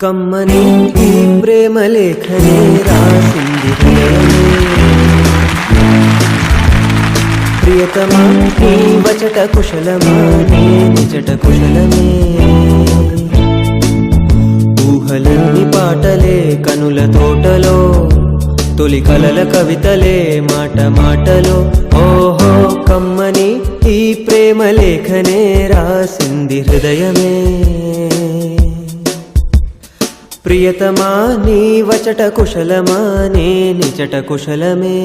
కమ్మని ఈ ప్రేమ లేఖనే రాసింది హృదయమే. ప్రియతమా నీ వచట కుశలమా నీ నిజట కుశలమే. ఊహలన్నీ పాటలే కనుల తోటలో తొలి కలల కవితలే మాట మాటలో. ఓహో కమ్మని ఈ ప్రేమ లేఖనే రాసింది హృదయమే. ప్రియతమా నీ వచట కుశలమా నీ నిజట కుశలమే.